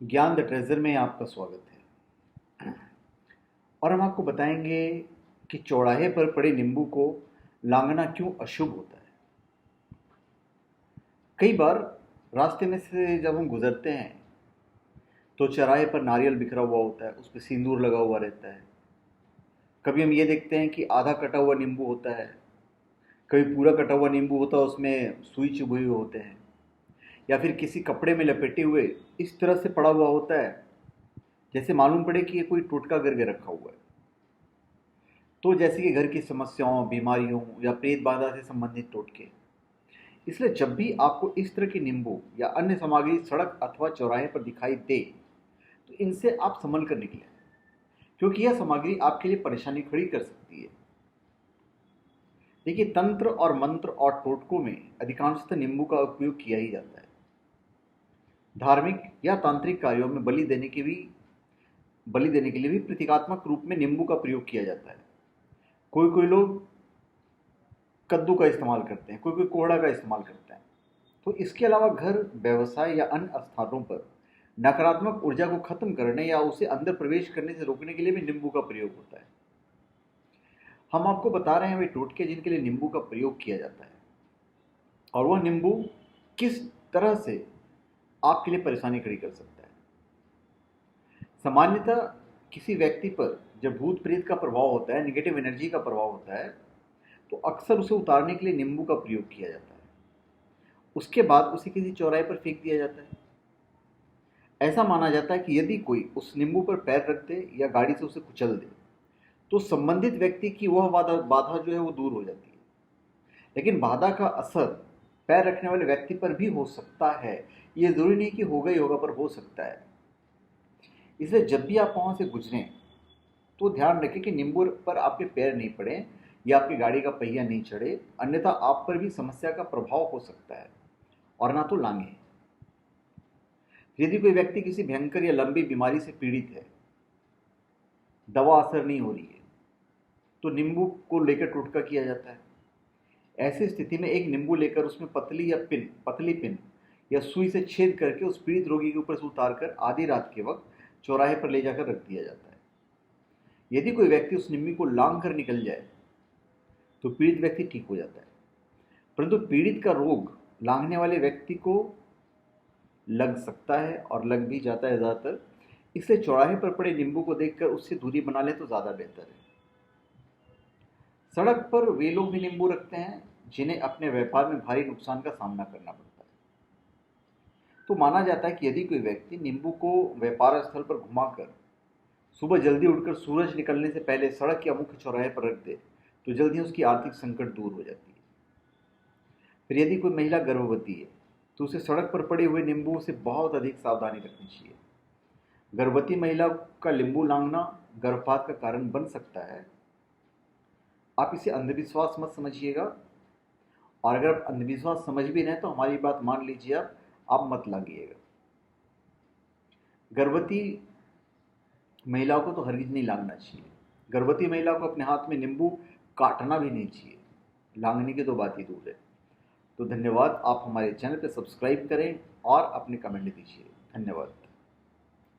ज्ञान the treasure में आपका स्वागत है। और हम आपको बताएंगे कि चौराहे पर पड़े नींबू को लांघना क्यों अशुभ होता है। कई बार रास्ते में से जब हम गुजरते हैं तो चौराहे पर नारियल बिखरा हुआ होता है, उस पर सिंदूर लगा हुआ रहता है। कभी हम ये देखते हैं कि आधा कटा हुआ नींबू होता है, कभी पूरा कटा हुआ नींबू होता है, उसमें सुई चुभे हुए होते हैं, या फिर किसी कपड़े में लपेटे हुए इस तरह से पड़ा हुआ होता है जैसे मालूम पड़े कि ये कोई टोटका करके रखा हुआ है। तो जैसे कि घर की समस्याओं, बीमारियों या प्रेत बाधा से संबंधित टोटके। इसलिए जब भी आपको इस तरह के नींबू या अन्य सामग्री सड़क अथवा चौराहे पर दिखाई दे तो इनसे आप संभल कर निकलें, क्योंकि यह सामग्री आपके लिए परेशानी खड़ी कर सकती है। देखिए, तंत्र और मंत्र और टोटकों में अधिकांशतः नींबू का उपयोग किया ही जाता है। धार्मिक या तांत्रिक कार्यों में बलि देने के लिए भी प्रतीकात्मक रूप में नींबू का प्रयोग किया जाता है। कोई कोई लोग कद्दू का इस्तेमाल करते हैं, कोई कोई कोहड़ा का इस्तेमाल करता है। तो इसके अलावा घर, व्यवसाय या अन्य स्थानों पर नकारात्मक ऊर्जा को खत्म करने या उसे अंदर प्रवेश करने से रोकने के लिए भी नींबू का प्रयोग होता है। हम आपको बता रहे हैं वे टोटके जिनके लिए नींबू का प्रयोग किया जाता है, और वह नींबू किस तरह से आपके लिए परेशानी खड़ी कर सकता है। सामान्यतः किसी व्यक्ति पर जब भूत प्रेत का प्रभाव होता है, निगेटिव एनर्जी का प्रभाव होता है, तो अक्सर उसे उतारने के लिए नींबू का प्रयोग किया जाता है। उसके बाद उसे किसी चौराहे पर फेंक दिया जाता है। ऐसा माना जाता है कि यदि कोई उस नींबू पर पैर रख दे या गाड़ी से उसे कुचल दे तो संबंधित व्यक्ति की वह बाधा जो है वो दूर हो जाती है। लेकिन बाधा का असर पैर रखने वाले व्यक्ति पर भी हो सकता है। ये जरूरी नहीं कि होगा ही होगा, पर हो सकता है। इसलिए जब भी आप वहां से गुजरें तो ध्यान रखें कि नींबू पर आपके पैर नहीं पड़े या आपकी गाड़ी का पहिया नहीं चढ़े, अन्यथा आप पर भी समस्या का प्रभाव हो सकता है, और ना तो लांघे। यदि कोई व्यक्ति किसी भयंकर या लंबी बीमारी से पीड़ित है, दवा असर नहीं हो रही है, तो नींबू को लेकर टोटका किया जाता है। ऐसी स्थिति में एक नींबू लेकर उसमें पतली पिन या सुई से छेद करके उस पीड़ित रोगी के ऊपर से उतार कर आधी रात के वक्त चौराहे पर ले जाकर रख दिया जाता है। यदि कोई व्यक्ति उस नींबू को लांघ कर निकल जाए तो पीड़ित व्यक्ति ठीक हो जाता है, परंतु पीड़ित का रोग लांघने वाले व्यक्ति को लग सकता है और लग भी जाता है ज़्यादातर। इसलिए चौराहे पर पड़े नींबू को देखकर उससे दूरी बना ले तो ज़्यादा बेहतर है। सड़क पर वे लोग भी नींबू रखते हैं जिन्हें अपने व्यापार में भारी नुकसान का सामना करना पड़ता है। तो माना जाता है कि यदि कोई व्यक्ति नींबू को व्यापार स्थल पर घुमाकर सुबह जल्दी उठकर सूरज निकलने से पहले सड़क या मुख्य चौराहे पर रख दे तो जल्द ही उसकी आर्थिक संकट दूर हो जाती है। फिर यदि कोई महिला गर्भवती है तो उसे सड़क पर पड़े हुए नींबू से बहुत अधिक सावधानी रखनी चाहिए। गर्भवती महिला का नींबू लांघना गर्भपात का कारण बन सकता है। आप इसे अंधविश्वास मत समझिएगा, और अगर आप अंधविश्वास समझ भी रहे हैं तो हमारी बात मान लीजिए, आप मत लांघिएगा। गर्भवती महिलाओं को तो हरगिज नहीं लांघना चाहिए। गर्भवती महिला को अपने हाथ में नींबू काटना भी नहीं चाहिए, लांघने की तो बात ही दूर है। तो धन्यवाद। आप हमारे चैनल पर सब्सक्राइब करें और अपने कमेंट दीजिए। धन्यवाद।